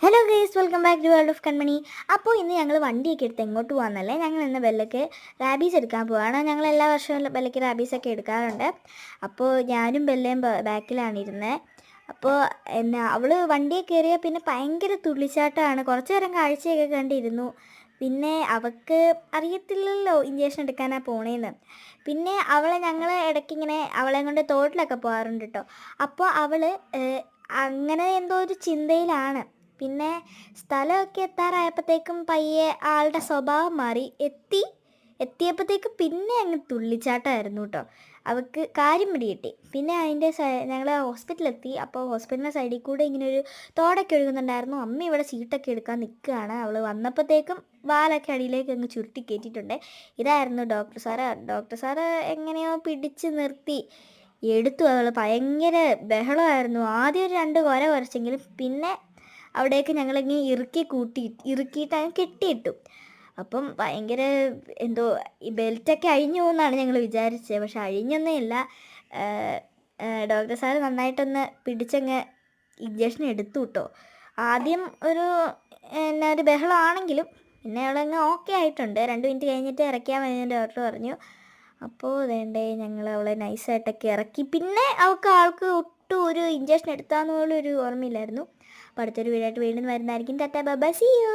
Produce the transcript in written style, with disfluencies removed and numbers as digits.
Hello guys, welcome back to world of Kanmani. അപ്പോൾ ഇന്ന് ഞങ്ങൾ വണ്ടിയൊക്കെ എടുത്ത് എങ്ങോട്ട് പോകാമെന്നല്ലേ, ഞങ്ങൾ ഇന്ന് ബെല്ലയ്ക്ക് റാബീസ് എടുക്കാൻ പോവുകയാണ്. ഞങ്ങൾ എല്ലാ വർഷവും ബെല്ലയ്ക്ക് റാബീസൊക്കെ എടുക്കാറുണ്ട്. അപ്പോൾ ഞാനും ബെല്ലയും ബാക്കിലാണ് ഇരുന്നത്. അപ്പോൾ അവൾ വണ്ടിയെ കയറിയ പിന്നെ ഭയങ്കര തുള്ളിച്ചാട്ടമാണ്. കുറച്ച് നേരം കാഴ്ചയൊക്കെ കണ്ടിരുന്നു. പിന്നെ അവൾക്ക് അറിയത്തില്ലല്ലോ ഇഞ്ചക്ഷൻ എടുക്കാനാണ് പോണേന്ന്. പിന്നെ ഞങ്ങൾ ഇടയ്ക്കിങ്ങനെ അവളെ കൊണ്ട് തോട്ടിലൊക്കെ പോകാറുണ്ട് കേട്ടോ. അപ്പോൾ അവൾ അങ്ങനെ എന്തോ ഒരു ചിന്തയിലാണ്. പിന്നെ സ്ഥലമൊക്കെ എത്താറായപ്പോഴത്തേക്കും പയ്യെ ആളുടെ സ്വഭാവം മാറി. എത്തിയപ്പോഴത്തേക്കും പിന്നെ അങ്ങ് തുള്ളിച്ചാട്ടമായിരുന്നു കേട്ടോ. അവൾക്ക് കാര്യം പിടികിട്ടി. പിന്നെ അതിൻ്റെ ഞങ്ങൾ ഹോസ്പിറ്റലെത്തി. അപ്പോൾ ഹോസ്പിറ്റലിൻ്റെ സൈഡിൽ കൂടെ ഇങ്ങനെ ഒരു തോടൊക്കെ ഒഴുകുന്നുണ്ടായിരുന്നു. അമ്മ ഇവിടെ സീട്ടൊക്കെ എടുക്കാൻ നിൽക്കുകയാണ്. അവൾ വന്നപ്പോഴത്തേക്കും വാലൊക്കെ അടിയിലേക്ക് അങ്ങ് ചുരുട്ടി കയറ്റിയിട്ടുണ്ട്. ഇതായിരുന്നു ഡോക്ടർ സാറ് എങ്ങനെയോ പിടിച്ച് നിർത്തി എടുത്തു. അവൾ ഭയങ്കര ബഹളമായിരുന്നു. ആദ്യം ഒരു 2 കുര കുറച്ചെങ്കിലും പിന്നെ അവിടേക്ക് ഞങ്ങളിങ്ങനെ ഇറുക്കിയിട്ട് അങ്ങ് കെട്ടിയിട്ടു. അപ്പം ഭയങ്കര എന്തോ ഈ ബെൽറ്റൊക്കെ അഴിഞ്ഞു പോകുമെന്നാണ് ഞങ്ങൾ വിചാരിച്ചത്. പക്ഷെ അഴിഞ്ഞൊന്നുമില്ല. ഡോക്ടർ സാറ് നന്നായിട്ടൊന്ന് പിടിച്ചങ്ങ് ഇഞ്ചക്ഷൻ എടുത്തു കേട്ടോ. ആദ്യം ഒരു ബഹളമാണെങ്കിലും പിന്നെ അവളങ്ങ് ഓക്കെ ആയിട്ടുണ്ട്. 2 മിനിറ്റ് കഴിഞ്ഞിട്ട് ഇറക്കിയാൽ മതി ഡോക്ടർ പറഞ്ഞു. അപ്പോൾ വേണ്ടേ ഞങ്ങൾ അവളെ നൈസായിട്ടൊക്കെ ഇറക്കി. പിന്നെ ആൾക്ക് ഒട്ടും ഒരു ഇഞ്ചക്ഷൻ എടുത്താന്ന് പോലും ഒരു ഓർമ്മയില്ലായിരുന്നു. അപ്പോൾ അടുത്തൊരു വീഡിയോ ആയിട്ട് വീണ്ടും വരുന്നതായിരിക്കും. Tata bye bye, see U.